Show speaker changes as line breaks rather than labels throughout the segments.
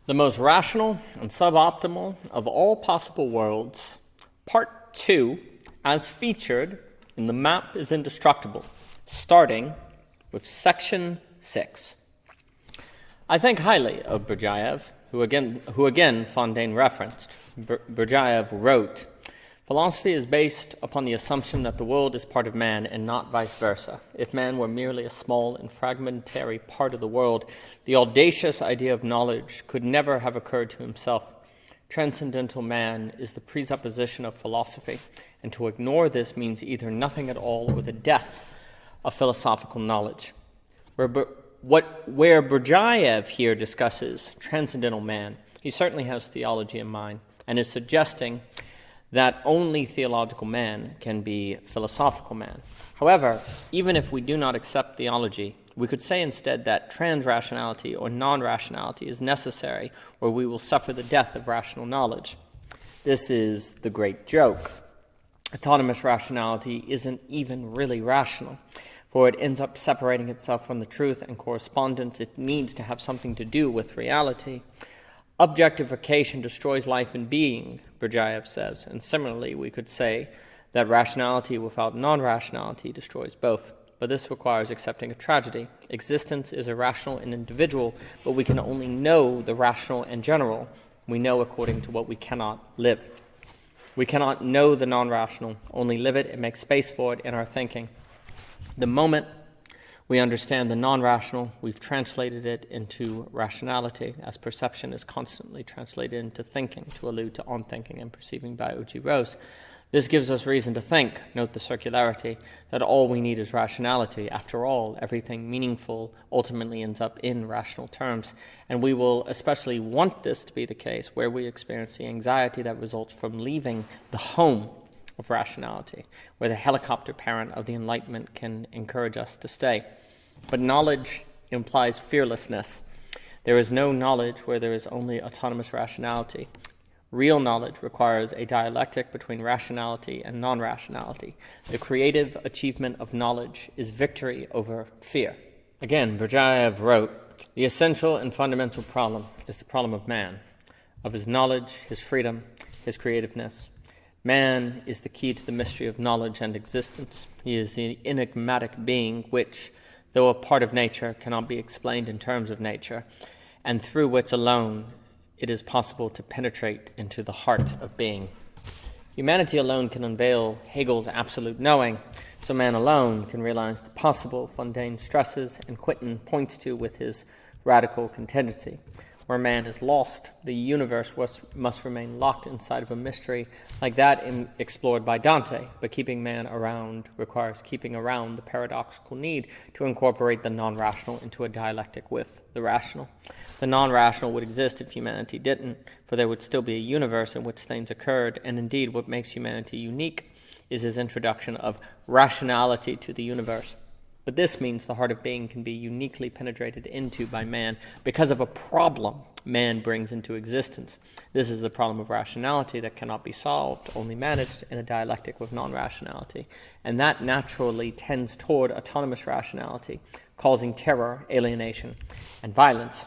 The most rational and suboptimal of all possible worlds, Part 2, as featured in The Map is Indestructible, starting with Section 6. I think highly of Berdyaev, who again Fontaine referenced. Berdyaev wrote, "Philosophy is based upon the assumption that the world is part of man and not vice versa. If man were merely a small and fragmentary part of the world, the audacious idea of knowledge could never have occurred to himself. Transcendental man is the presupposition of philosophy, and to ignore this means either nothing at all or the death of philosophical knowledge." Where Berdyaev here discusses transcendental man, he certainly has theology in mind and is suggesting that only theological man can be philosophical man. However, even if we do not accept theology, we could say instead that trans-rationality or non-rationality is necessary, or we will suffer the death of rational knowledge. This is the great joke. Autonomous rationality isn't even really rational, for it ends up separating itself from the truth and correspondence it needs to have something to do with reality. Objectification destroys life and being, Berdyaev says, and similarly we could say that rationality without non-rationality destroys both. But this requires accepting a tragedy. Existence is irrational and individual, but we can only know the rational and general. We know according to what we cannot live. We cannot know the non-rational, only live it and make space for it in our thinking. The moment we understand the non-rational, we've translated it into rationality, as perception is constantly translated into thinking, to allude to on-thinking and perceiving by O.G. Rose. This gives us reason to think, note the circularity, that all we need is rationality. After all, everything meaningful ultimately ends up in rational terms, and we will especially want this to be the case where we experience the anxiety that results from leaving the home of rationality, where the helicopter parent of the Enlightenment can encourage us to stay. But knowledge implies fearlessness. There is no knowledge where there is only autonomous rationality. Real knowledge requires a dialectic between rationality and non-rationality. The creative achievement of knowledge is victory over fear. Again, Berdyaev wrote, "The essential and fundamental problem is the problem of man, of his knowledge, his freedom, his creativeness. Man is the key to the mystery of knowledge and existence. He is the enigmatic being which, though a part of nature, cannot be explained in terms of nature, and through which alone it is possible to penetrate into the heart of being. Humanity alone can unveil Hegel's absolute knowing, so man alone can realize the possible, Fontaine stresses, and Quinton points to with his radical contingency. Where man is lost, the universe must remain locked inside of a mystery like that explored by Dante, but keeping man around requires keeping around the paradoxical need to incorporate the non-rational into a dialectic with the rational. The non-rational would exist if humanity didn't, for there would still be a universe in which things occurred, and indeed what makes humanity unique is his introduction of rationality to the universe. But this means the heart of being can be uniquely penetrated into by man because of a problem man brings into existence. This is the problem of rationality that cannot be solved, only managed in a dialectic with non-rationality. And that naturally tends toward autonomous rationality, causing terror, alienation, and violence.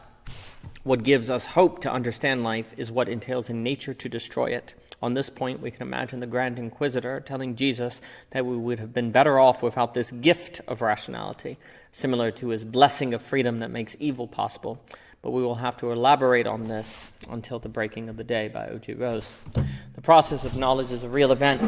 What gives us hope to understand life is what entails in nature to destroy it. On this point, we can imagine the Grand Inquisitor telling Jesus that we would have been better off without this gift of rationality, similar to his blessing of freedom that makes evil possible. But we will have to elaborate on this until the breaking of the day by O.G. Rose. The process of knowledge is a real event,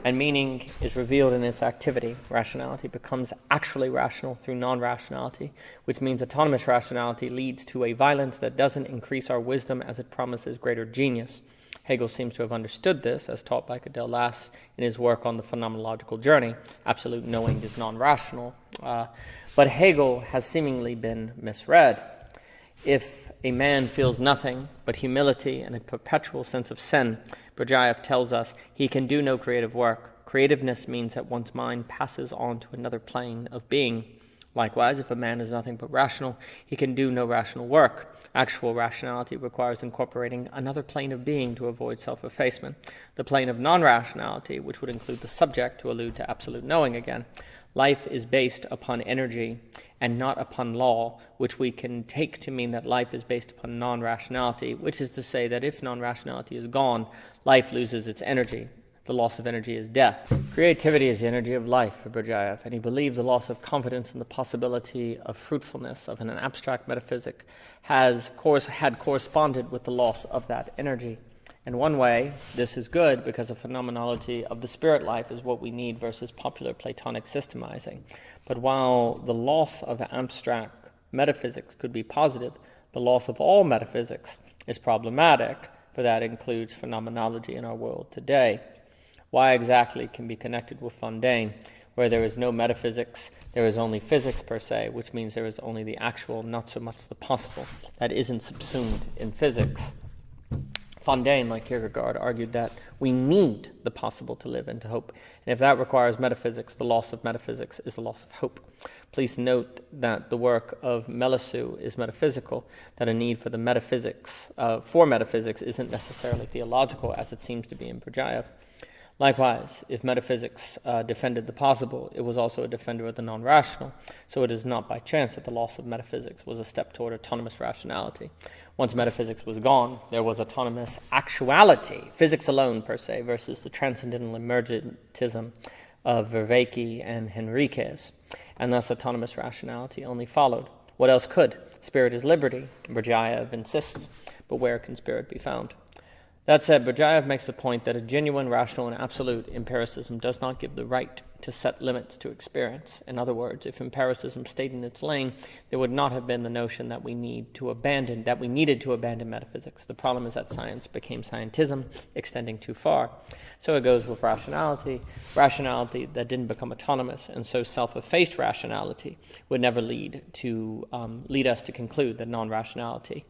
and meaning is revealed in its activity. Rationality becomes actually rational through non-rationality, which means autonomous rationality leads to a violence that doesn't increase our wisdom as it promises greater genius. Hegel seems to have understood this, as taught by Gödel last in his work on the phenomenological journey. Absolute knowing is non-rational. But Hegel has seemingly been misread. If a man feels nothing but humility and a perpetual sense of sin, Berdyaev tells us he can do no creative work. Creativeness means that one's mind passes on to another plane of being. Likewise, if a man is nothing but rational, he can do no rational work. Actual rationality requires incorporating another plane of being to avoid self-effacement, the plane of non-rationality, which would include the subject to allude to absolute knowing again. Life is based upon energy and not upon law, which we can take to mean that life is based upon non-rationality, which is to say that if non-rationality is gone, life loses its energy. The loss of energy is death. Creativity is the energy of life for Berdyaev, and he believed the loss of confidence in the possibility of fruitfulness of an abstract metaphysic had corresponded with the loss of that energy. In one way, this is good because the phenomenality of the spirit life is what we need versus popular Platonic systemizing. But while the loss of abstract metaphysics could be positive, the loss of all metaphysics is problematic, for that includes phenomenology in our world today. Why exactly can be connected with Fontaine, where there is no metaphysics, there is only physics per se, which means there is only the actual, not so much the possible, that isn't subsumed in physics. Fontaine, like Kierkegaard, argued that we need the possible to live and to hope. And if that requires metaphysics, the loss of metaphysics is the loss of hope. Please note that the work of Melissu is metaphysical, that a need for the metaphysics, isn't necessarily theological, as it seems to be in Berdyaev. Likewise, if metaphysics defended the possible, it was also a defender of the non-rational, so it is not by chance that the loss of metaphysics was a step toward autonomous rationality. Once metaphysics was gone, there was autonomous actuality, physics alone per se, versus the transcendental emergentism of Vervaeke and Henriquez, and thus autonomous rationality only followed. What else could? Spirit is liberty, Berdyaev insists, but where can spirit be found? That said, Berdyaev makes the point that a genuine, rational, and absolute empiricism does not give the right to set limits to experience. In other words, if empiricism stayed in its lane, there would not have been the notion that we needed to abandon metaphysics. The problem is that science became scientism, extending too far. So it goes with rationality that didn't become autonomous, and so self-effaced rationality would never lead us to conclude that non-rationality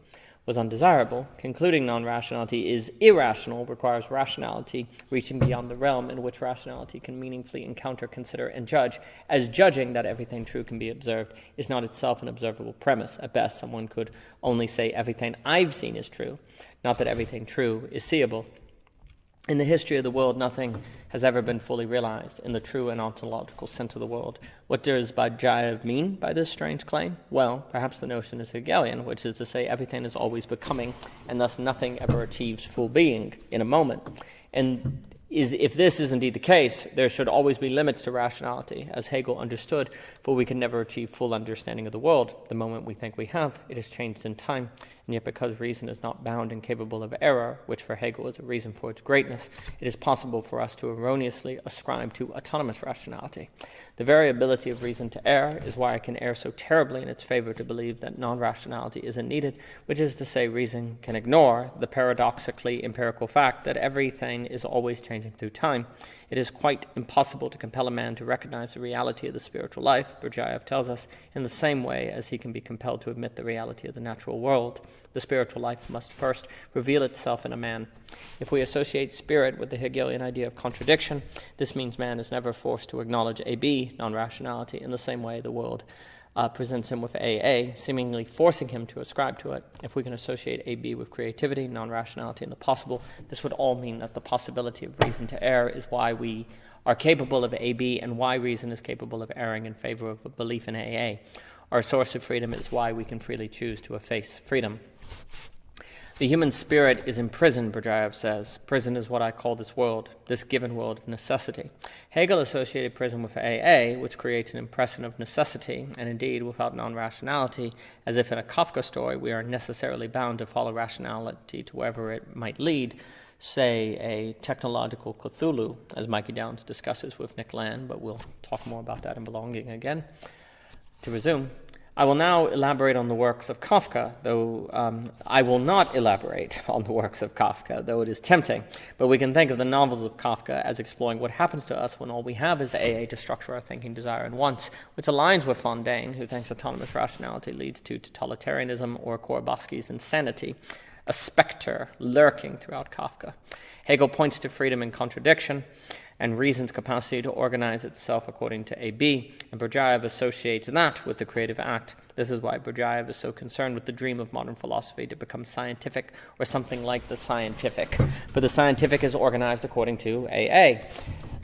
was undesirable. Concluding non-rationality is irrational requires rationality reaching beyond the realm in which rationality can meaningfully encounter, consider, and judge, as judging that everything true can be observed is not itself an observable premise. At best, someone could only say everything I've seen is true, not that everything true is seeable. In the history of the world, nothing has ever been fully realized in the true and ontological sense of the world. What does Berdyaev mean by this strange claim? Well, perhaps the notion is Hegelian, which is to say everything is always becoming, and thus nothing ever achieves full being in a moment. And if this is indeed the case, there should always be limits to rationality, as Hegel understood, for we can never achieve full understanding of the world. The moment we think we have, it has changed in time, and yet because reason is not bound and capable of error, which for Hegel is a reason for its greatness, it is possible for us to erroneously ascribe to autonomous rationality. The variability of reason to err is why I can err so terribly in its favor to believe that non-rationality isn't needed, which is to say reason can ignore the paradoxically empirical fact that everything is always changing through time. It is quite impossible to compel a man to recognize the reality of the spiritual life, Berdyaev tells us, in the same way as he can be compelled to admit the reality of the natural world. The spiritual life must first reveal itself in a man. If we associate spirit with the Hegelian idea of contradiction, this means man is never forced to acknowledge AB, non-rationality, in the same way the world presents him with AA, seemingly forcing him to ascribe to it. If we can associate AB with creativity, non-rationality, and the possible, this would all mean that the possibility of reason to err is why we are capable of AB and why reason is capable of erring in favor of a belief in AA. Our source of freedom is why we can freely choose to efface freedom. The human spirit is imprisoned, Berdyaev says. Prison is what I call this world, this given world of necessity. Hegel associated prison with AA, which creates an impression of necessity, and indeed without non-rationality, as if in a Kafka story we are necessarily bound to follow rationality to wherever it might lead, say a technological Cthulhu, as Mikey Downs discusses with Nick Land, but we'll talk more about that in Belonging again. To resume, I will now elaborate on the works of Kafka, though I will not elaborate on the works of Kafka, though it is tempting. But we can think of the novels of Kafka as exploring what happens to us when all we have is AA to structure our thinking, desire, and wants, which aligns with Fontaine, who thinks autonomous rationality leads to totalitarianism or Korbowski's insanity, a specter lurking throughout Kafka. Hegel points to freedom in contradiction and reason's capacity to organize itself according to AB, and Berdyaev associates that with the creative act. This is why Berdyaev is so concerned with the dream of modern philosophy to become scientific, or something like the scientific. But the scientific is organized according to AA.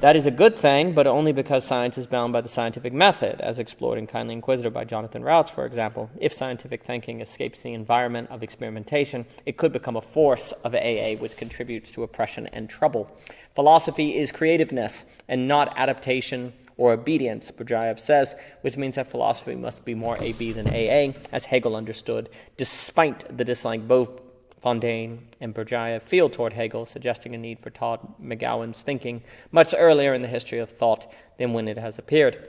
That is a good thing, but only because science is bound by the scientific method, as explored in Kindly Inquisitor by Jonathan Rauch, for example. If scientific thinking escapes the environment of experimentation, it could become a force of AA which contributes to oppression and trouble. Philosophy is creativeness and not adaptation or obedience, Berdyaev says, which means that philosophy must be more AB than AA, as Hegel understood, despite the dislike both Fontaine and Berdyaev feel toward Hegel, suggesting a need for Todd McGowan's thinking much earlier in the history of thought than when it has appeared.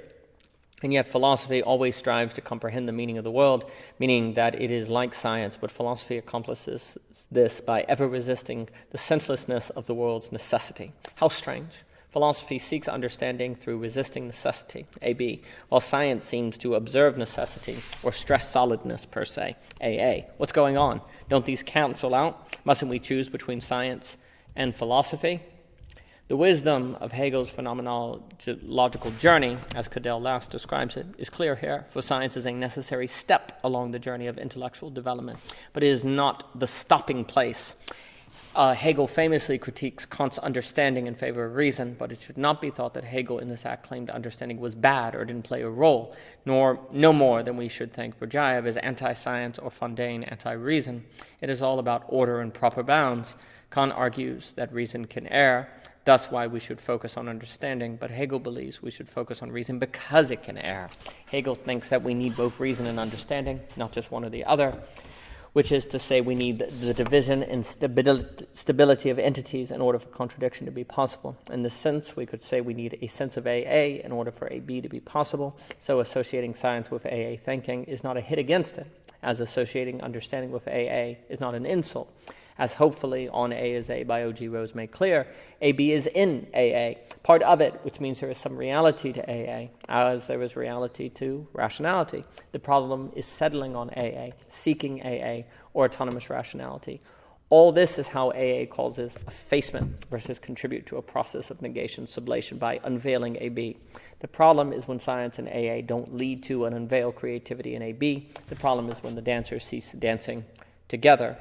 And yet philosophy always strives to comprehend the meaning of the world, meaning that it is like science, but philosophy accomplishes this by ever resisting the senselessness of the world's necessity. How strange. Philosophy seeks understanding through resisting necessity, AB, while science seems to observe necessity or stress solidness per se, AA. What's going on? Don't these cancel out? Mustn't we choose between science and philosophy? The wisdom of Hegel's phenomenological journey, as Gödel last describes it, is clear here, for science is a necessary step along the journey of intellectual development, but it is not the stopping place. Hegel famously critiques Kant's understanding in favor of reason, but it should not be thought that Hegel in this act claimed understanding was bad or didn't play a role, nor no more than we should think Berdyaev as anti-science or Fontaine anti-reason. It is all about order and proper bounds. Kant argues that reason can err, thus why we should focus on understanding, but Hegel believes we should focus on reason because it can err. Hegel thinks that we need both reason and understanding, not just one or the other, which is to say we need the division and stability of entities in order for contradiction to be possible. In this sense, we could say we need a sense of AA in order for AB to be possible, so associating science with AA thinking is not a hit against it, as associating understanding with AA is not an insult. As hopefully On A is A by O.G. Rose made clear, AB is in AA, part of it, which means there is some reality to AA, as there is reality to rationality. The problem is settling on AA, seeking AA, or autonomous rationality. All this is how AA causes effacement versus contribute to a process of negation sublation by unveiling AB. The problem is when science and AA don't lead to and unveil creativity in AB. The problem is when the dancers cease dancing together.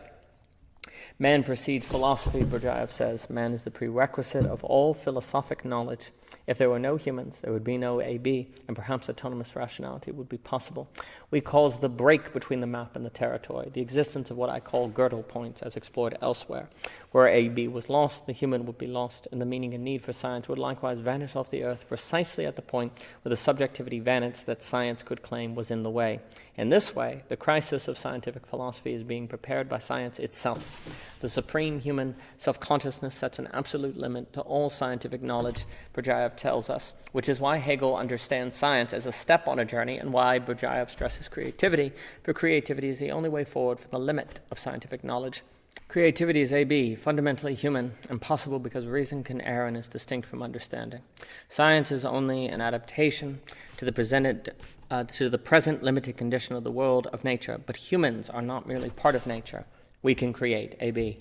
Man precedes philosophy, Berdyaev says. Man is the prerequisite of all philosophic knowledge. If there were no humans, there would be no AB, and perhaps autonomous rationality would be possible. We cause the break between the map and the territory, the existence of what I call Gödel Points, as explored elsewhere. Where AB was lost, the human would be lost, and the meaning and need for science would likewise vanish off the earth precisely at the point where the subjectivity vanished that science could claim was in the way. In this way, the crisis of scientific philosophy is being prepared by science itself. The supreme human self-consciousness sets an absolute limit to all scientific knowledge, Berdyaev tells us, which is why Hegel understands science as a step on a journey and why Berdyaev stresses creativity, for creativity is the only way forward for the limit of scientific knowledge. Creativity is AB, fundamentally human, and possible because reason can err and is distinct from understanding. Science is only an adaptation to the present limited condition of the world of nature, but humans are not merely part of nature. We can create AB.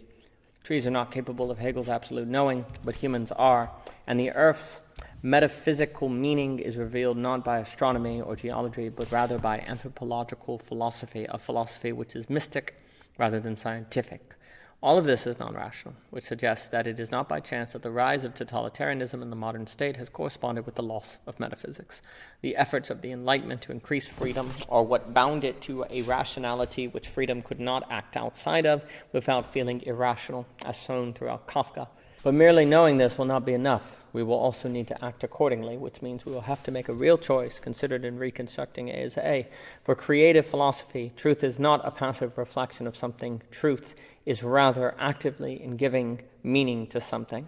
Trees are not capable of Hegel's absolute knowing, but humans are, and the Earth's metaphysical meaning is revealed not by astronomy or geology, but rather by anthropological philosophy, a philosophy which is mystic rather than scientific. All of this is non-rational, which suggests that it is not by chance that the rise of totalitarianism in the modern state has corresponded with the loss of metaphysics. The efforts of the Enlightenment to increase freedom are what bound it to a rationality which freedom could not act outside of without feeling irrational, as shown throughout Kafka. But merely knowing this will not be enough. We will also need to act accordingly, which means we will have to make a real choice considered in reconstructing A as A. For creative philosophy, truth is not a passive reflection of something. Truth is rather actively in giving meaning to something.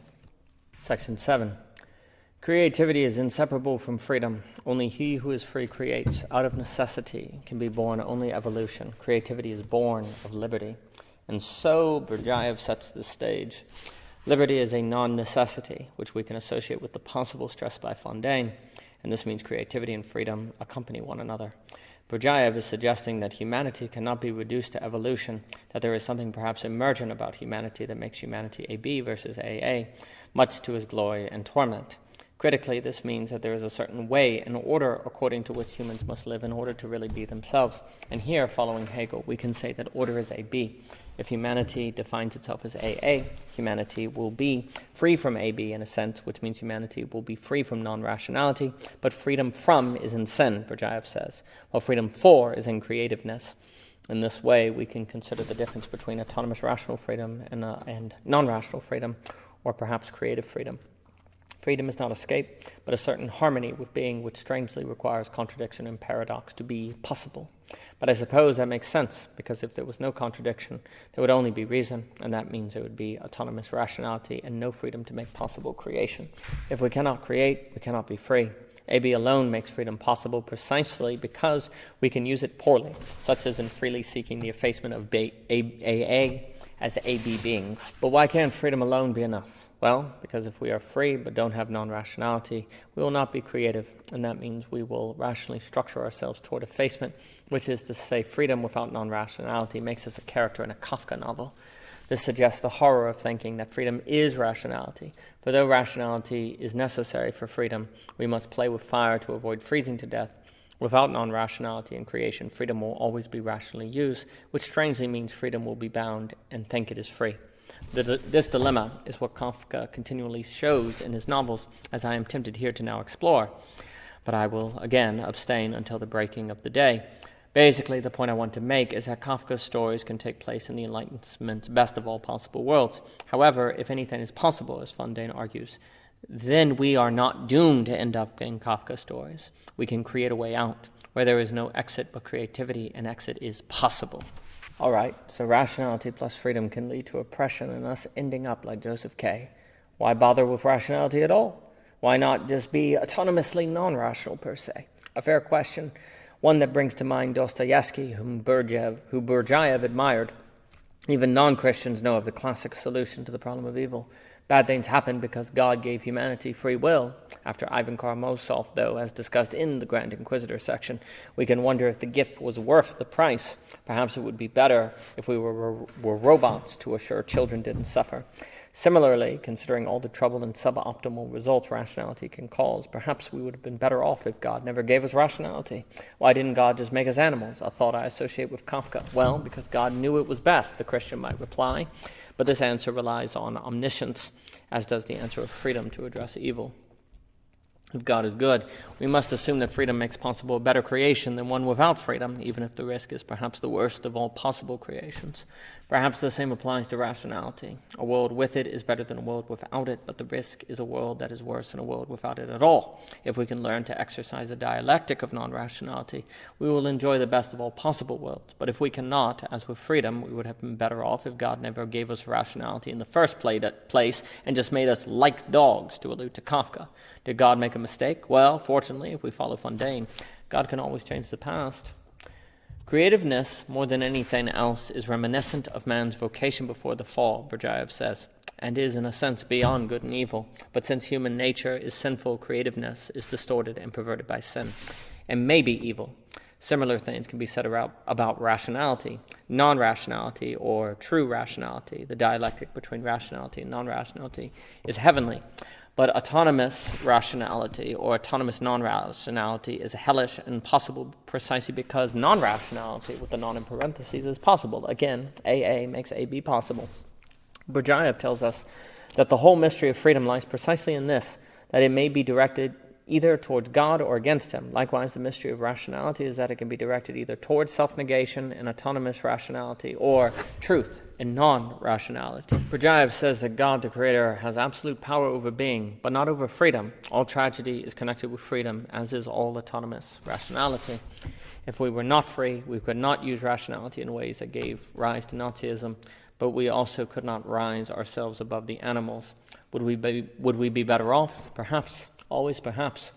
Section 7. Creativity is inseparable from freedom. Only he who is free creates. Out of necessity can be born only evolution. Creativity is born of liberty. And so Berdyaev sets the stage. Liberty is a non-necessity, which we can associate with the possible stressed by Fontaine, and this means creativity and freedom accompany one another. Berdyaev is suggesting that humanity cannot be reduced to evolution, that there is something perhaps emergent about humanity that makes humanity AB versus AA, much to his glory and torment. Critically, this means that there is a certain way and order according to which humans must live in order to really be themselves. And here, following Hegel, we can say that order is AB. If humanity defines itself as AA, humanity will be free from AB in a sense, which means humanity will be free from non-rationality, but freedom from is in sin, Berdyaev says, while freedom for is in creativeness. In this way, we can consider the difference between autonomous rational freedom and non-rational freedom, or perhaps creative freedom. Freedom is not escape, but a certain harmony with being which strangely requires contradiction and paradox to be possible. But I suppose that makes sense, because if there was no contradiction, there would only be reason, and that means there would be autonomous rationality and no freedom to make possible creation. If we cannot create, we cannot be free. AB alone makes freedom possible precisely because we can use it poorly, such as in freely seeking the effacement of AA as AB beings. But why can't freedom alone be enough? Well, because if we are free but don't have non-rationality, we will not be creative, and that means we will rationally structure ourselves toward effacement, which is to say freedom without non-rationality makes us a character in a Kafka novel. This suggests the horror of thinking that freedom is rationality, for though rationality is necessary for freedom, we must play with fire to avoid freezing to death. Without non-rationality in creation, freedom will always be rationally used, which strangely means freedom will be bound and think it is free. This dilemma is what Kafka continually shows in his novels, as I am tempted here to now explore, but I will again abstain until the breaking of the day. Basically, the point I want to make is that Kafka's stories can take place in the Enlightenment's best of all possible worlds. However, if anything is possible, as Fontaine argues, then we are not doomed to end up in Kafka stories. We can create a way out, where there is no exit but creativity, and exit is possible. All right, so rationality plus freedom can lead to oppression and us ending up like Joseph K. Why bother with rationality at all? Why not just be autonomously non-rational per se? A fair question, one that brings to mind Dostoevsky, whom Berdyaev admired. Even non-Christians know of the classic solution to the problem of evil. Bad things happen because God gave humanity free will. After Ivan Karamazov, though, as discussed in the Grand Inquisitor section, we can wonder if the gift was worth the price. Perhaps it would be better if we were robots to assure children didn't suffer. Similarly, considering all the trouble and suboptimal results rationality can cause, perhaps we would have been better off if God never gave us rationality. Why didn't God just make us animals? A thought I associate with Kafka. Well, because God knew it was best, the Christian might reply. But this answer relies on omniscience, as does the answer of freedom to address evil. If God is good, we must assume that freedom makes possible a better creation than one without freedom, even if the risk is perhaps the worst of all possible creations. Perhaps the same applies to rationality. A world with it is better than a world without it, but the risk is a world that is worse than a world without it at all. If we can learn to exercise a dialectic of non-rationality, we will enjoy the best of all possible worlds. But if we cannot, as with freedom, we would have been better off if God never gave us rationality in the first place and just made us like dogs, to allude to Kafka. Did God make a mistake? Well, fortunately, if we follow Fontaine, God can always change the past. Creativeness, more than anything else, is reminiscent of man's vocation before the fall, Berdyaev says, and is in a sense beyond good and evil. But since human nature is sinful, creativeness is distorted and perverted by sin, and may be evil. Similar things can be said about rationality, non-rationality, or true rationality. The dialectic between rationality and non-rationality is heavenly. But autonomous rationality or autonomous non-rationality is hellish and impossible precisely because non-rationality, with the non in parentheses, is possible. Again, AA makes AB possible. Berdyaev tells us that the whole mystery of freedom lies precisely in this, that it may be directed either towards God or against him. Likewise, the mystery of rationality is that it can be directed either towards self-negation and autonomous rationality or truth and non-rationality. Berdyaev says that God, the Creator, has absolute power over being, but not over freedom. All tragedy is connected with freedom, as is all autonomous rationality. If we were not free, we could not use rationality in ways that gave rise to Nazism, but we also could not rise ourselves above the animals. Would we be better off? Perhaps. Always perhaps.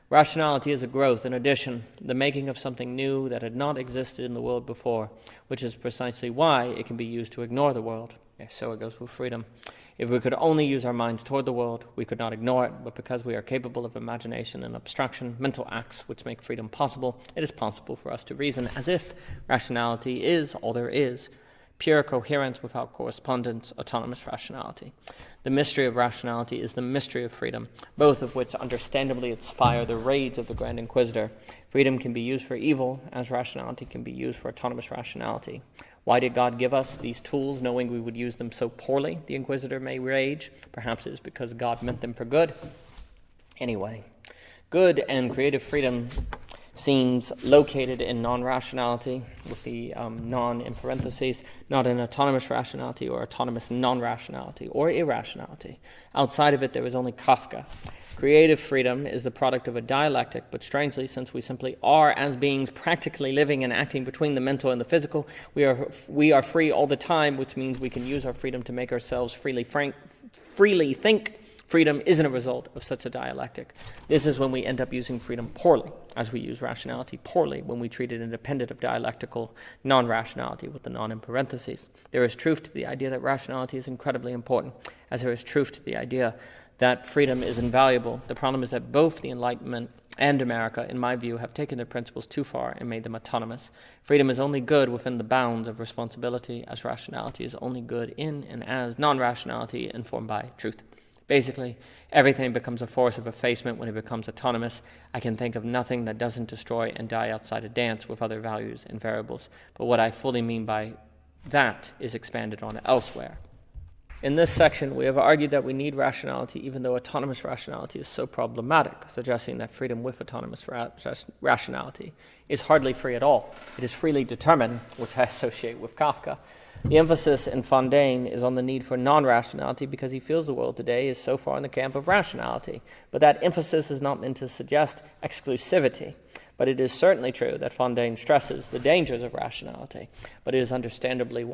Rationality is a growth, in addition, the making of something new that had not existed in the world before, which is precisely why it can be used to ignore the world. So it goes with freedom. If we could only use our minds toward the world, we could not ignore it, but because we are capable of imagination and abstraction, mental acts which make freedom possible, it is possible for us to reason as if rationality is all there is, Pure coherence without correspondence, autonomous rationality. The mystery of rationality is the mystery of freedom, both of which understandably inspire the rage of the Grand Inquisitor. Freedom can be used for evil, as rationality can be used for autonomous rationality. Why did God give us these tools, knowing we would use them so poorly? The Inquisitor may rage. Perhaps it is because God meant them for good. Anyway, good and creative freedom seems located in non-rationality, with the non in parentheses, not in autonomous rationality or autonomous non-rationality or irrationality. Outside of it, there is only Kafka. Creative freedom is the product of a dialectic, but strangely, since we simply are as beings practically living and acting between the mental and the physical, we are free all the time, which means we can use our freedom to make ourselves freely think. Freedom isn't a result of such a dialectic. This is when we end up using freedom poorly, as we use rationality poorly when we treat it independent of dialectical non-rationality with the non in parentheses. There is truth to the idea that rationality is incredibly important, as there is truth to the idea that freedom is invaluable. The problem is that both the Enlightenment and America, in my view, have taken their principles too far and made them autonomous. Freedom is only good within the bounds of responsibility, as rationality is only good in and as non-rationality informed by truth. Basically, everything becomes a force of effacement when it becomes autonomous. I can think of nothing that doesn't destroy and die outside a dance with other values and variables. But what I fully mean by that is expanded on elsewhere. In this section, we have argued that we need rationality, even though autonomous rationality is so problematic, suggesting that freedom with autonomous rationality is hardly free at all. It is freely determined, which I associate with Kafka. The emphasis in Fontaine is on the need for non-rationality because he feels the world today is so far in the camp of rationality. But that emphasis is not meant to suggest exclusivity. But it is certainly true that Fontaine stresses the dangers of rationality. But it is understandable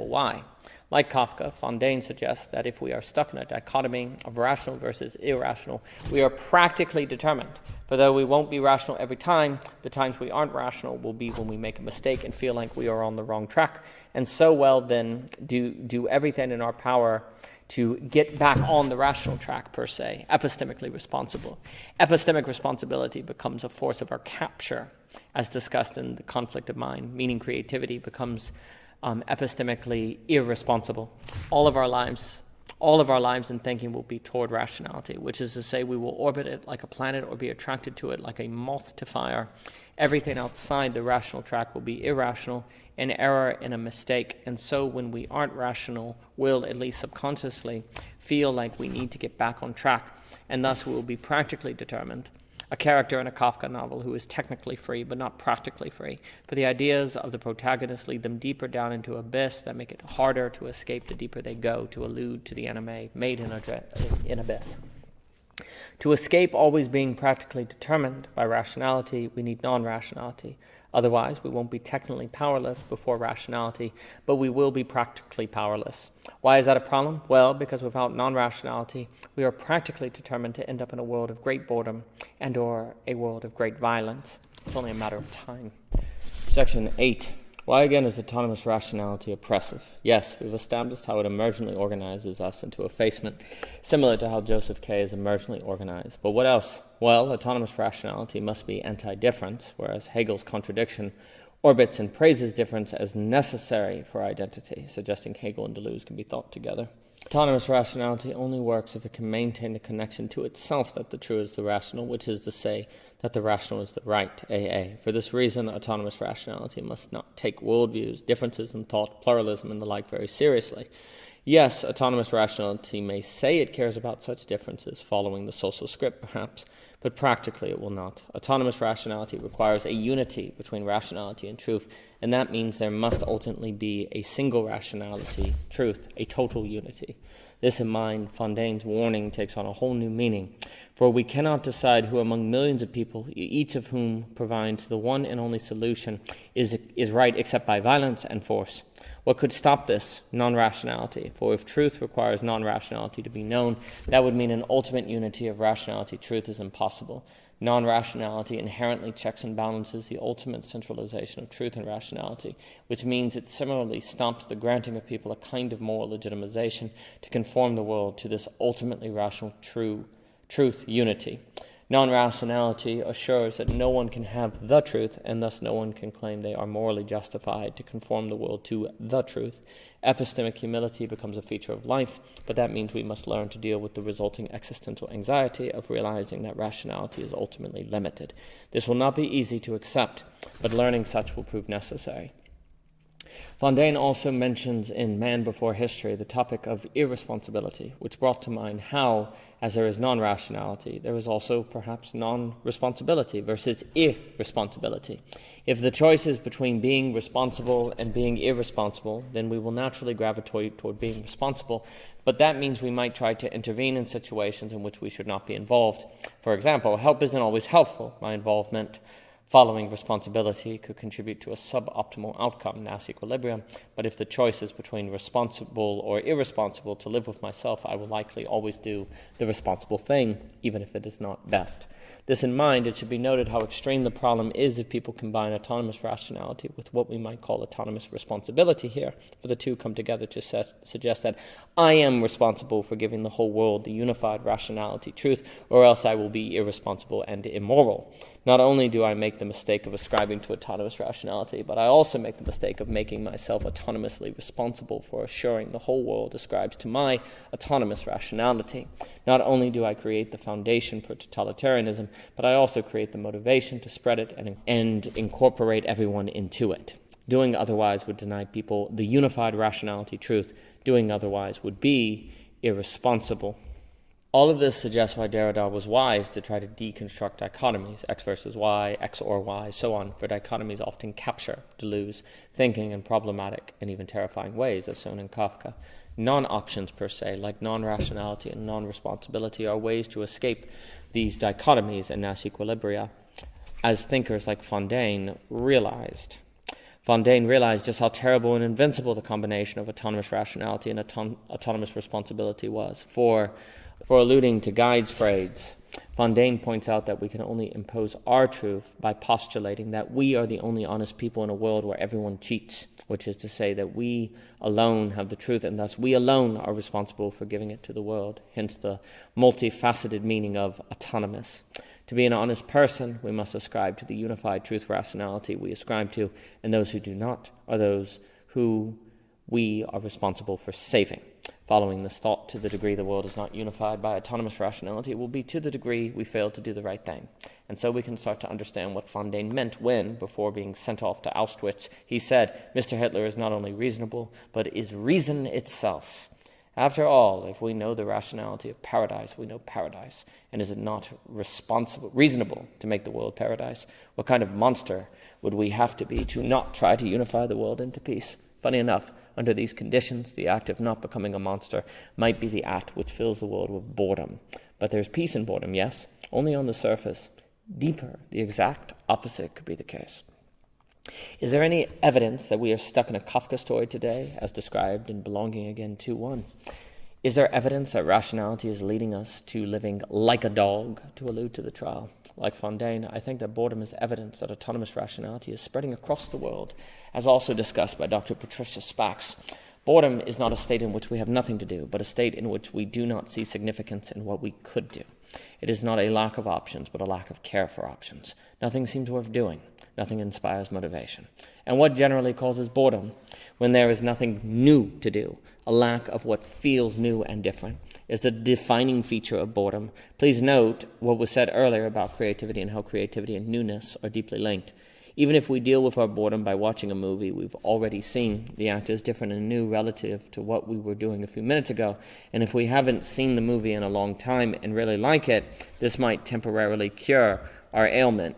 why. Like Kafka, Fontaine suggests that if we are stuck in a dichotomy of rational versus irrational, we are practically determined. For though we won't be rational every time, the times we aren't rational will be when we make a mistake and feel like we are on the wrong track. And so well then do everything in our power to get back on the rational track, per se, epistemically responsible. Epistemic responsibility becomes a force of our capture, as discussed in The Conflict of Mind, meaning creativity becomes epistemically irresponsible. All of our lives and thinking will be toward rationality, which is to say we will orbit it like a planet or be attracted to it like a moth to fire. Everything outside the rational track will be irrational, an error and a mistake, and so when we aren't rational, we'll, at least subconsciously, feel like we need to get back on track, and thus we will be practically determined. A character in a Kafka novel who is technically free but not practically free, for the ideas of the protagonist lead them deeper down into abyss that make it harder to escape the deeper they go, to allude to the anime made in Abyss. To escape always being practically determined by rationality, we need non-rationality. Otherwise, we won't be technically powerless before rationality, but we will be practically powerless. Why is that a problem? Well, because without non-rationality, we are practically determined to end up in a world of great boredom and or a world of great violence. It's only a matter of time. Section 8. Why again is autonomous rationality oppressive? Yes, we've established how it emergently organizes us into effacement, similar to how Joseph K. is emergently organized. But what else? Well, autonomous rationality must be anti-difference, whereas Hegel's contradiction orbits and praises difference as necessary for identity, suggesting Hegel and Deleuze can be thought together. Autonomous rationality only works if it can maintain the connection to itself that the true is the rational, which is to say that the rational is the right, AA. For this reason, autonomous rationality must not take worldviews, differences in thought, pluralism, and the like very seriously. Yes, autonomous rationality may say it cares about such differences, following the social script perhaps, but practically it will not. Autonomous rationality requires a unity between rationality and truth, and that means there must ultimately be a single rationality, truth, a total unity. This in mind, Fontaine's warning takes on a whole new meaning, for we cannot decide who among millions of people, each of whom provides the one and only solution, is right except by violence and force. What could stop this? Non-rationality. For if truth requires non-rationality to be known, that would mean an ultimate unity of rationality-truth is impossible. Non-rationality inherently checks and balances the ultimate centralization of truth and rationality, which means it similarly stops the granting of people a kind of moral legitimization to conform the world to this ultimately rational truth unity. Non-rationality assures that no one can have the truth, and thus no one can claim they are morally justified to conform the world to the truth. Epistemic humility becomes a feature of life, but that means we must learn to deal with the resulting existential anxiety of realizing that rationality is ultimately limited. This will not be easy to accept, but learning such will prove necessary. Fontaine also mentions in Man Before History the topic of irresponsibility, which brought to mind how, as there is non-rationality, there is also perhaps non-responsibility versus irresponsibility. If the choice is between being responsible and being irresponsible, then we will naturally gravitate toward being responsible, but that means we might try to intervene in situations in which we should not be involved. For example, help isn't always helpful. My involvement following responsibility could contribute to a suboptimal outcome, NAS equilibrium, but if the choice is between responsible or irresponsible to live with myself, I will likely always do the responsible thing, even if it is not best. This in mind, it should be noted how extreme the problem is if people combine autonomous rationality with what we might call autonomous responsibility here, for the two come together to suggest that I am responsible for giving the whole world the unified rationality truth, or else I will be irresponsible and immoral. Not only do I make the mistake of ascribing to autonomous rationality, but I also make the mistake of making myself autonomously responsible for assuring the whole world ascribes to my autonomous rationality. Not only do I create the foundation for totalitarianism, but I also create the motivation to spread it and incorporate everyone into it. Doing otherwise would deny people the unified rationality truth. Doing otherwise would be irresponsible. All of this suggests why Derrida was wise to try to deconstruct dichotomies, X versus Y, X or Y, so on, for dichotomies often capture Deleuze thinking in problematic and even terrifying ways, as shown in Kafka. Non-options per se, like non-rationality and non-responsibility, are ways to escape these dichotomies and NAS equilibria, as thinkers like Fontaine realized. Fontaine realized just how terrible and invincible the combination of autonomous rationality and autonomous responsibility was. For alluding to Guy's phrase, Fontaine points out that we can only impose our truth by postulating that we are the only honest people in a world where everyone cheats, which is to say that we alone have the truth, and thus we alone are responsible for giving it to the world, hence the multifaceted meaning of autonomous. To be an honest person, we must ascribe to the unified truth rationality we ascribe to, and those who do not are those who we are responsible for saving. Following this thought, to the degree the world is not unified by autonomous rationality, it will be to the degree we fail to do the right thing. And so we can start to understand what Fontaine meant when, before being sent off to Auschwitz, he said, "Mr. Hitler is not only reasonable, but is reason itself." After all, if we know the rationality of paradise, we know paradise. And is it not reasonable to make the world paradise? What kind of monster would we have to be to not try to unify the world into peace? Funny enough, under these conditions, the act of not becoming a monster might be the act which fills the world with boredom. But there's peace in boredom, yes, only on the surface. Deeper, the exact opposite could be the case. Is there any evidence that we are stuck in a Kafka story today, as described in Belonging Again 2.1? Is there evidence that rationality is leading us to living like a dog, to allude to the trial? Like Fontaine, I think that boredom is evidence that autonomous rationality is spreading across the world, as also discussed by Dr. Patricia Spax. Boredom is not a state in which we have nothing to do, but a state in which we do not see significance in what we could do. It is not a lack of options, but a lack of care for options. Nothing seems worth doing. Nothing inspires motivation. And what generally causes boredom? When there is nothing new to do, a lack of what feels new and different, is a defining feature of boredom. Please note what was said earlier about creativity and how creativity and newness are deeply linked. Even if we deal with our boredom by watching a movie we've already seen, the act is different and new relative to what we were doing a few minutes ago. And if we haven't seen the movie in a long time and really like it, this might temporarily cure our ailment.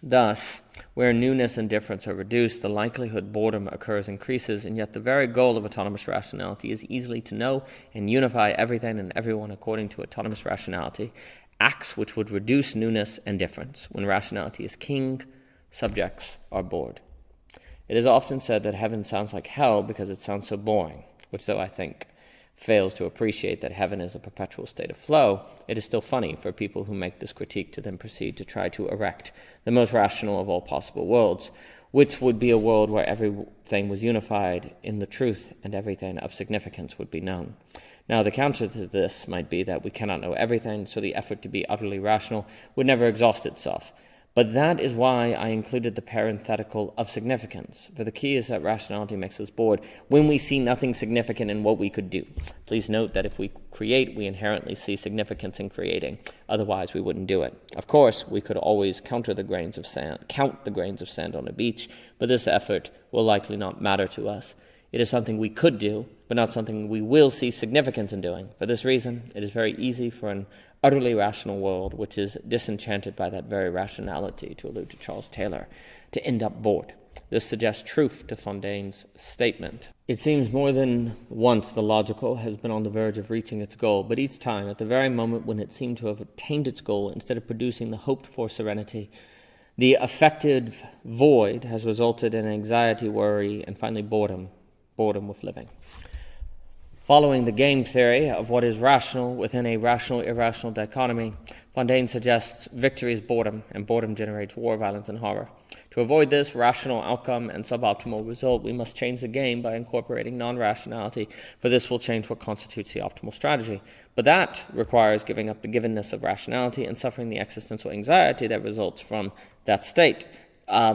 Thus, where newness and difference are reduced, the likelihood boredom increases, and yet the very goal of autonomous rationality is easily to know and unify everything and everyone according to autonomous rationality, acts which would reduce newness and difference. When rationality is king, subjects are bored. It is often said that heaven sounds like hell because it sounds so boring, which though I think fails to appreciate that heaven is a perpetual state of flow, it is still funny for people who make this critique to then proceed to try to erect the most rational of all possible worlds. which would be a world where everything was unified in the truth and everything of significance would be known. Now, the counter to this might be that we cannot know everything, so the effort to be utterly rational would never exhaust itself. But that is why I included the parenthetical of significance, for the key is that rationality makes us bored when we see nothing significant in what we could do. Please note that if we create, we inherently see significance in creating. Otherwise, we wouldn't do it. Of course, we could always count the grains of sand on a beach, but this effort will likely not matter to us. It is something we could do, but not something we will see significance in doing. For this reason, it is very easy for an utterly rational world, which is disenchanted by that very rationality, to allude to Charles Taylor, to end up bored. This suggests truth to Fondaine's statement. It seems more than once the logical has been on the verge of reaching its goal, but each time, at the very moment when it seemed to have attained its goal, instead of producing the hoped-for serenity, the affected void has resulted in anxiety, worry, and finally boredom with living. Following the game theory of what is rational within a rational-irrational dichotomy, Fondaine suggests victory is boredom, and boredom generates war, violence, and horror. To avoid this rational outcome and suboptimal result, we must change the game by incorporating non-rationality, for this will change what constitutes the optimal strategy. But that requires giving up the givenness of rationality and suffering the existential anxiety that results from that state,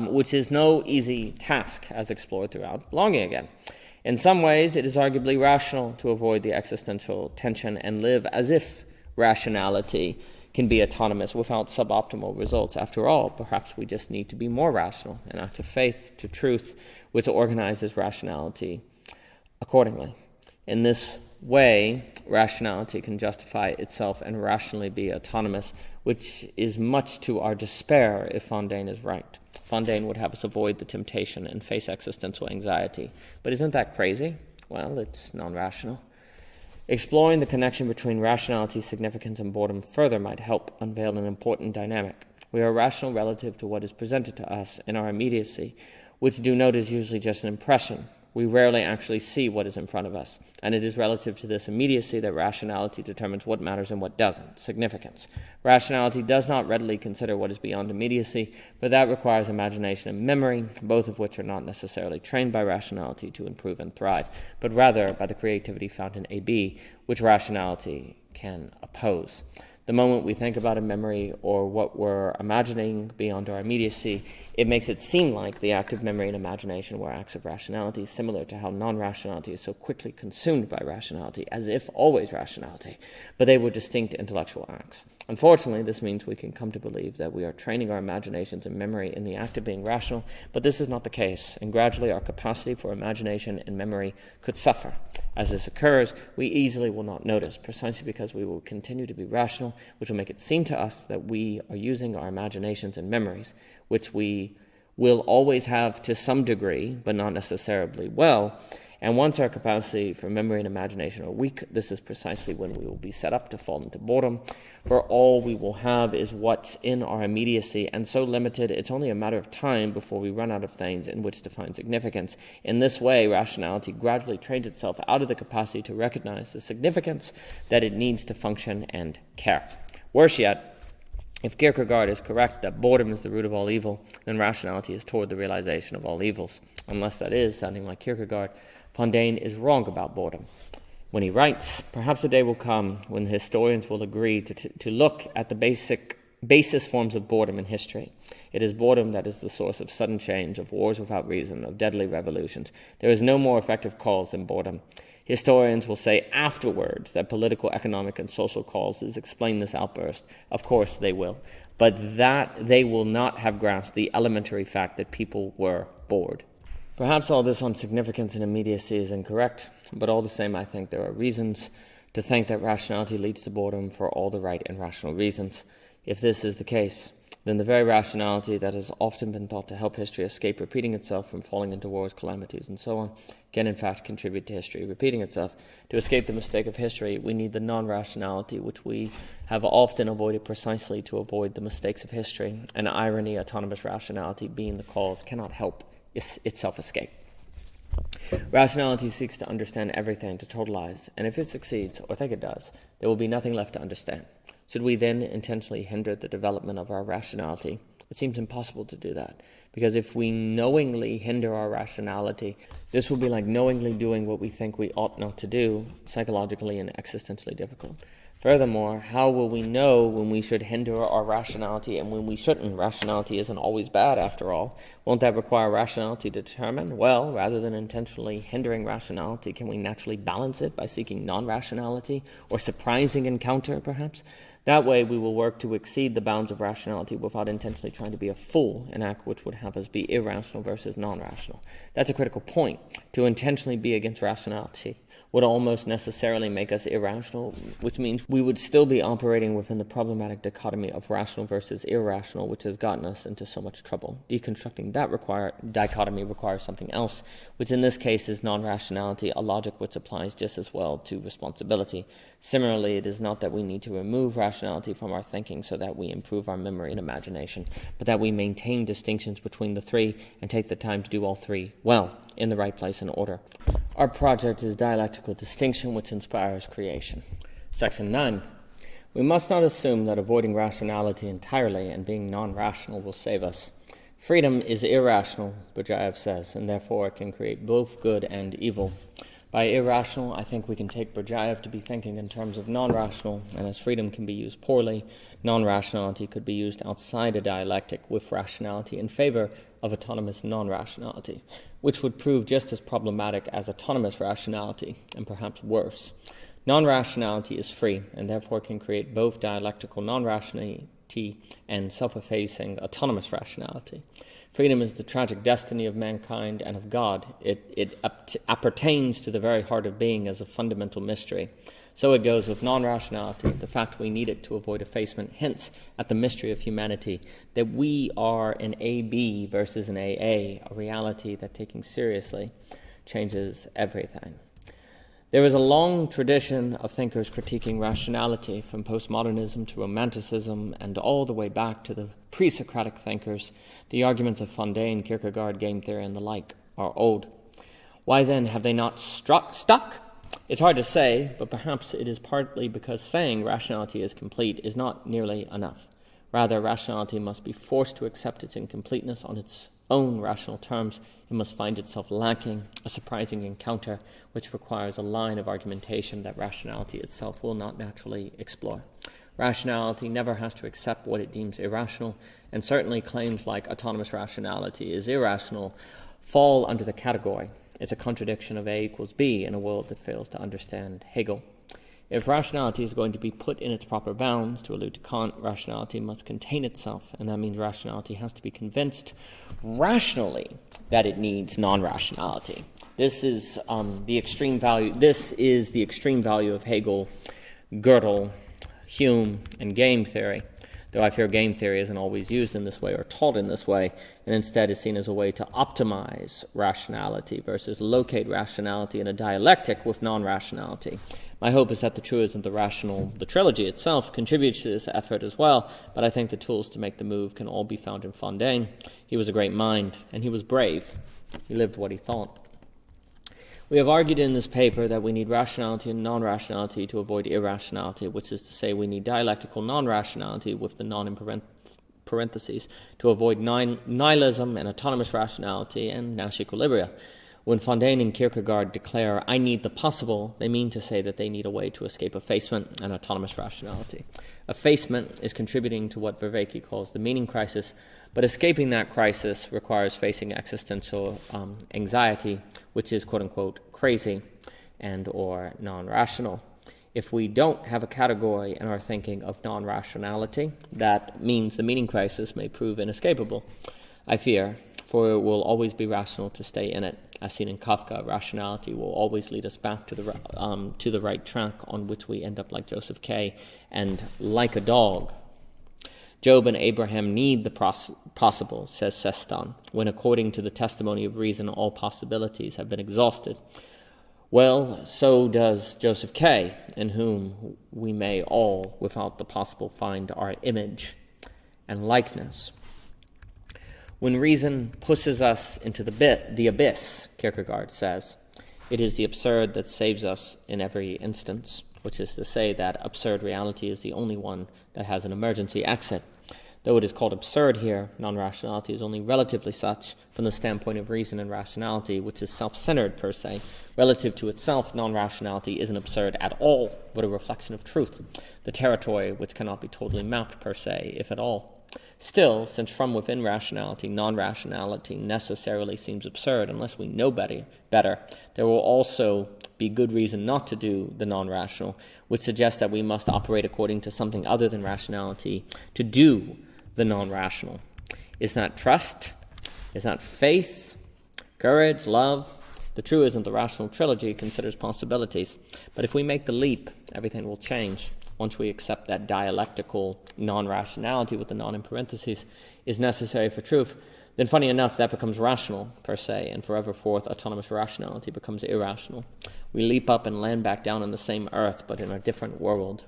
which is no easy task, as explored throughout Belonging Again. In some ways, it is arguably rational to avoid the existential tension and live as if rationality can be autonomous without suboptimal results. After all, perhaps we just need to be more rational, an act of faith to truth, which organizes rationality accordingly. In this way, rationality can justify itself and rationally be autonomous, which is much to our despair if Fondaine is right. Fondaine would have us avoid the temptation and face existential anxiety. But isn't that crazy? Well, it's non-rational. Exploring the connection between rationality, significance, and boredom further might help unveil an important dynamic. We are rational relative to what is presented to us in our immediacy, which, do note, is usually just an impression. We rarely actually see what is in front of us, and it is relative to this immediacy that rationality determines what matters and what doesn't, significance. Rationality does not readily consider what is beyond immediacy, but that requires imagination and memory, both of which are not necessarily trained by rationality to improve and thrive, but rather by the creativity found in AB, which rationality can oppose. The moment we think about a memory or what we're imagining beyond our immediacy, it makes it seem like the act of memory and imagination were acts of rationality, similar to how non-rationality is so quickly consumed by rationality, as if always rationality, but they were distinct intellectual acts. Unfortunately, this means we can come to believe that we are training our imaginations and memory in the act of being rational, but this is not the case, and gradually our capacity for imagination and memory could suffer. As this occurs, we easily will not notice, precisely because we will continue to be rational, which will make it seem to us that we are using our imaginations and memories, which we will always have to some degree, but not necessarily well. And once our capacity for memory and imagination are weak, this is precisely when we will be set up to fall into boredom, for all we will have is what's in our immediacy, and so limited, it's only a matter of time before we run out of things in which to find significance. In this way, rationality gradually trains itself out of the capacity to recognize the significance that it needs to function and care. Worse yet, if Kierkegaard is correct that boredom is the root of all evil, then rationality is toward the realization of all evils. Unless that is, sounding like Kierkegaard, Fondaine is wrong about boredom. When he writes, perhaps a day will come when historians will agree to look at the basis forms of boredom in history. It is boredom that is the source of sudden change, of wars without reason, of deadly revolutions. There is no more effective cause than boredom. Historians will say afterwards that political, economic, and social causes explain this outburst. Of course they will. But that they will not have grasped the elementary fact that people were bored. Perhaps all this on significance and immediacy is incorrect, but all the same I think there are reasons to think that rationality leads to boredom for all the right and rational reasons. If this is the case, then the very rationality that has often been thought to help history escape repeating itself from falling into wars, calamities, and so on, can in fact contribute to history repeating itself. To escape the mistake of history, we need the non-rationality which we have often avoided precisely to avoid the mistakes of history, and irony, autonomous rationality being the cause, cannot help itself escape. Rationality seeks to understand everything, to totalize, and if it succeeds, or think it does, there will be nothing left to understand. Should we then intentionally hinder the development of our rationality? It seems impossible to do that, Because if we knowingly hinder our rationality, this will be like knowingly doing what we think we ought not to do, psychologically and existentially difficult. Furthermore, how will we know when we should hinder our rationality and when we shouldn't? Rationality isn't always bad, after all. Won't that require rationality to determine? Well, rather than intentionally hindering rationality, can we naturally balance it by seeking non-rationality or surprising encounter, perhaps? That way, we will work to exceed the bounds of rationality without intentionally trying to be a fool, an act which would have us be irrational versus non-rational. That's a critical point. To intentionally be against rationality would almost necessarily make us irrational, which means we would still be operating within the problematic dichotomy of rational versus irrational, which has gotten us into so much trouble. Deconstructing that dichotomy requires something else, which in this case is non-rationality, a logic which applies just as well to responsibility. Similarly, it is not that we need to remove rationality from our thinking so that we improve our memory and imagination, but that we maintain distinctions between the three and take the time to do all three well, in the right place and order. Our project is dialectical distinction, which inspires creation. Section 9. We must not assume that avoiding rationality entirely and being non-rational will save us. Freedom is irrational, Berdyaev says, and therefore it can create both good and evil. By irrational, I think we can take Berdyaev to be thinking in terms of non-rational, and as freedom can be used poorly, non-rationality could be used outside a dialectic with rationality in favor of autonomous non-rationality, which would prove just as problematic as autonomous rationality, and perhaps worse. Non-rationality is free, and therefore can create both dialectical non-rationality and self-effacing autonomous rationality. Freedom is the tragic destiny of mankind and of God. It appertains to the very heart of being as a fundamental mystery. So it goes with non-rationality, the fact we need it to avoid effacement hints at the mystery of humanity, that we are an AB versus an AA, a reality that taking seriously changes everything. There is a long tradition of thinkers critiquing rationality, from postmodernism to romanticism and all the way back to the pre-Socratic thinkers. The arguments of Fontaine, Kierkegaard, game theory, and the like are old. Why then have they not stuck? It's hard to say, but perhaps it is partly because saying rationality is complete is not nearly enough. Rather, rationality must be forced to accept its incompleteness on its own rational terms. It must find itself lacking, a surprising encounter, which requires a line of argumentation that rationality itself will not naturally explore. Rationality never has to accept what it deems irrational, and certainly claims like autonomous rationality is irrational fall under the category. It's a contradiction of A equals B in a world that fails to understand Hegel. If rationality is going to be put in its proper bounds, to allude to Kant, rationality must contain itself, and that means rationality has to be convinced rationally that it needs non-rationality. This is the extreme value. This is the extreme value of Hegel, Gödel, Hume, and game theory. Though I fear game theory isn't always used in this way or taught in this way, and instead is seen as a way to optimize rationality versus locate rationality in a dialectic with non-rationality. My hope is that the truism, the trilogy itself, contributes to this effort as well, but I think the tools to make the move can all be found in Fontaine. He was a great mind, and he was brave. He lived what he thought. We have argued in this paper that we need rationality and non-rationality to avoid irrationality, which is to say we need dialectical non-rationality with the non in parentheses to avoid nihilism and autonomous rationality and Nash equilibria. When Fontaine and Kierkegaard declare, "I need the possible," they mean to say that they need a way to escape effacement and autonomous rationality. Effacement is contributing to what Vervaeke calls the meaning crisis, but escaping that crisis requires facing existential anxiety, which is quote-unquote crazy and or non-rational. If we don't have a category in our thinking of non-rationality, that means the meaning crisis may prove inescapable, I fear, for it will always be rational to stay in it. As seen in Kafka, rationality will always lead us back to the right track on which we end up like Joseph K. and like a dog. Job and Abraham need the possible, says Sestan, when according to the testimony of reason all possibilities have been exhausted. Well, so does Joseph K., in whom we may all, without the possible, find our image and likeness. When reason pushes us into the abyss, Kierkegaard says, it is the absurd that saves us in every instance, which is to say that absurd reality is the only one that has an emergency exit. Though it is called absurd here, non-rationality is only relatively such from the standpoint of reason and rationality, which is self-centered per se. Relative to itself, non-rationality isn't absurd at all, but a reflection of truth, the territory which cannot be totally mapped per se, if at all. Still, since from within rationality, non-rationality necessarily seems absurd unless we know better, there will also be good reason not to do the non-rational, which suggests that we must operate according to something other than rationality to do the non-rational. Is that trust? Is that faith? Courage? Love? The truism, the rational trilogy, considers possibilities. But if we make the leap, everything will change. Once we accept that dialectical non-rationality with the non in parentheses is necessary for truth, then funny enough, that becomes rational per se, and forever forth autonomous rationality becomes irrational. We leap up and land back down on the same earth, but in a different world.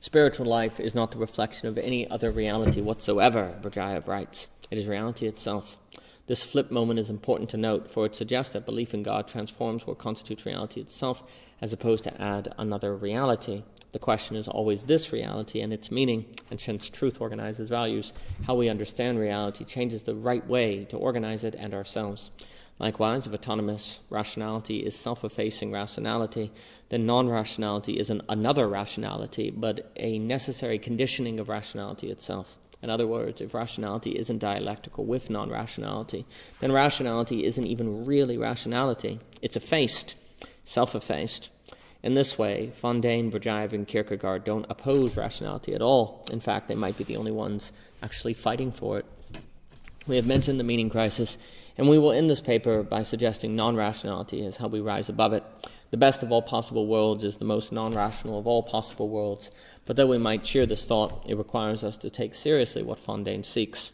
Spiritual life is not the reflection of any other reality whatsoever, Berdyaev writes. It is reality itself. This flip moment is important to note, for it suggests that belief in God transforms what constitutes reality itself, as opposed to add another reality. The question is always this reality and its meaning, and since truth organizes values, how we understand reality changes the right way to organize it and ourselves. Likewise, if autonomous rationality is self-effacing rationality, then non-rationality isn't another rationality, but a necessary conditioning of rationality itself. In other words, if rationality isn't dialectical with non-rationality, then rationality isn't even really rationality. It's effaced, self-effaced. In this way, Fontaine, Berdyaev, and Kierkegaard don't oppose rationality at all. In fact, they might be the only ones actually fighting for it. We have mentioned the meaning crisis, and we will end this paper by suggesting non-rationality is how we rise above it. The best of all possible worlds is the most non-rational of all possible worlds, but though we might cheer this thought, it requires us to take seriously what Fontaine seeks.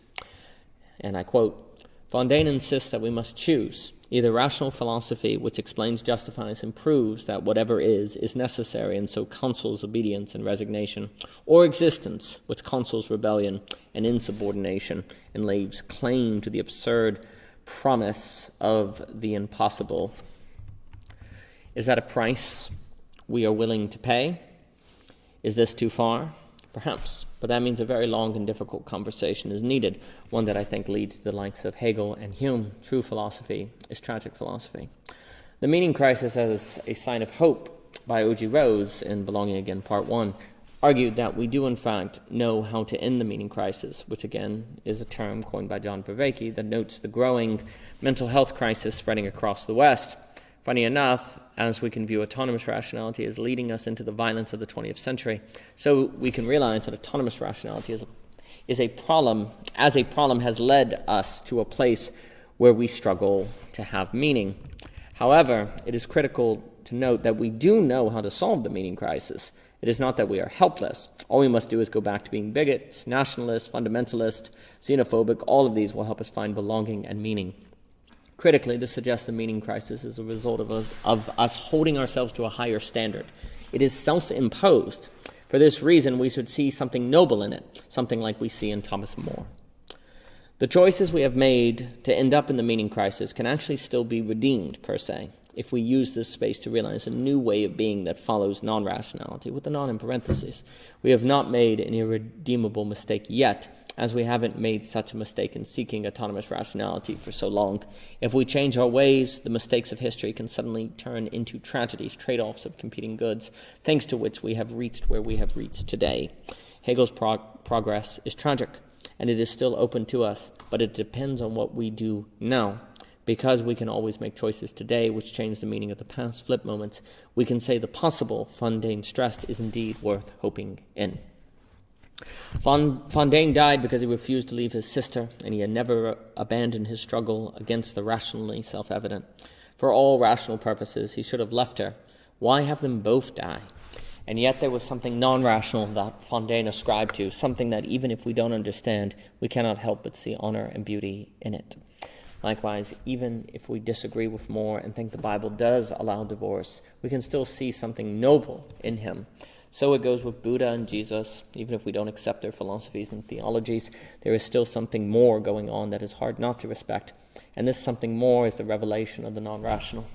And I quote, Fontaine insists that we must choose either rational philosophy, which explains, justifies, and proves that whatever is necessary and so counsels obedience and resignation, or existence, which counsels rebellion and insubordination and lays claim to the absurd promise of the impossible. Is that a price we are willing to pay? Is this too far? Perhaps, but that means a very long and difficult conversation is needed, one that I think leads to the likes of Hegel and Hume. True philosophy is tragic philosophy. The meaning crisis as a sign of hope by O.G. Rose in Belonging Again, Part 1, argued that we do in fact know how to end the meaning crisis, which again is a term coined by John Vervaeke that notes the growing mental health crisis spreading across the West. Funny enough, as we can view autonomous rationality as leading us into the violence of the 20th century, so we can realize that autonomous rationality is a problem has led us to a place where we struggle to have meaning. However, it is critical to note that we do know how to solve the meaning crisis. It is not that we are helpless. All we must do is go back to being bigots, nationalists, fundamentalists, xenophobic. All of these will help us find belonging and meaning. Critically, this suggests the meaning crisis is a result of us holding ourselves to a higher standard. It is self-imposed. For this reason, we should see something noble in it, something like we see in Thomas More. The choices we have made to end up in the meaning crisis can actually still be redeemed, per se, if we use this space to realize a new way of being that follows non-rationality, with the non in parentheses. We have not made an irredeemable mistake yet, as we haven't made such a mistake in seeking autonomous rationality for so long. If we change our ways, the mistakes of history can suddenly turn into tragedies, trade-offs of competing goods, thanks to which we have reached where we have reached today. Hegel's progress is tragic, and it is still open to us, but it depends on what we do now. Because we can always make choices today which change the meaning of the past flip moments, we can say the possible Fontaine stressed is indeed worth hoping in. Fontaine died because he refused to leave his sister, and he had never abandoned his struggle against the rationally self-evident. For all rational purposes, he should have left her. Why have them both die? And yet there was something non-rational that Fontaine ascribed to, something that even if we don't understand, we cannot help but see honor and beauty in it. Likewise, even if we disagree with More and think the Bible does allow divorce, we can still see something noble in him. So it goes with Buddha and Jesus. Even if we don't accept their philosophies and theologies, there is still something more going on that is hard not to respect. And this something more is the revelation of the non-rational.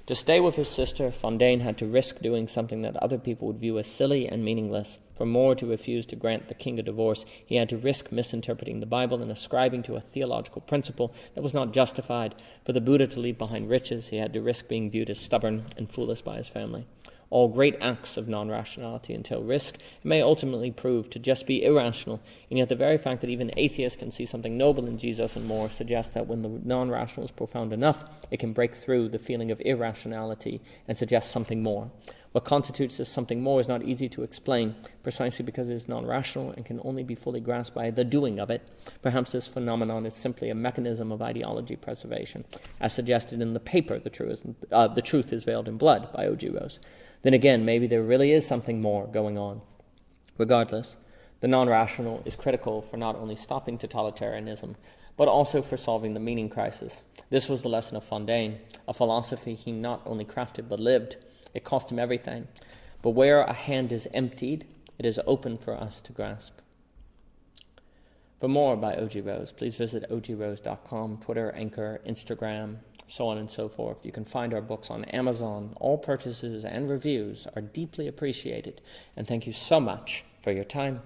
To stay with his sister, Fontaine had to risk doing something that other people would view as silly and meaningless. For More to refuse to grant the king a divorce, he had to risk misinterpreting the Bible and ascribing to a theological principle that was not justified. For the Buddha to leave behind riches, he had to risk being viewed as stubborn and foolish by his family. All great acts of non-rationality entail risk and may ultimately prove to just be irrational, and yet the very fact that even atheists can see something noble in Jesus and more suggests that when the non-rational is profound enough, it can break through the feeling of irrationality and suggest something more. What constitutes this something more is not easy to explain, precisely because it is non-rational and can only be fully grasped by the doing of it. Perhaps this phenomenon is simply a mechanism of ideology preservation, as suggested in the paper The Truth is Veiled in Blood by O.G. Rose. Then again, maybe there really is something more going on. Regardless, the non-rational is critical for not only stopping totalitarianism, but also for solving the meaning crisis. This was the lesson of Fontaine, a philosophy he not only crafted but lived. It cost him everything. But where a hand is emptied, it is open for us to grasp. For more by O.G. Rose, please visit ogrose.com, Twitter, Anchor, Instagram, so on and so forth. You can find our books on Amazon. All purchases and reviews are deeply appreciated. And thank you so much for your time.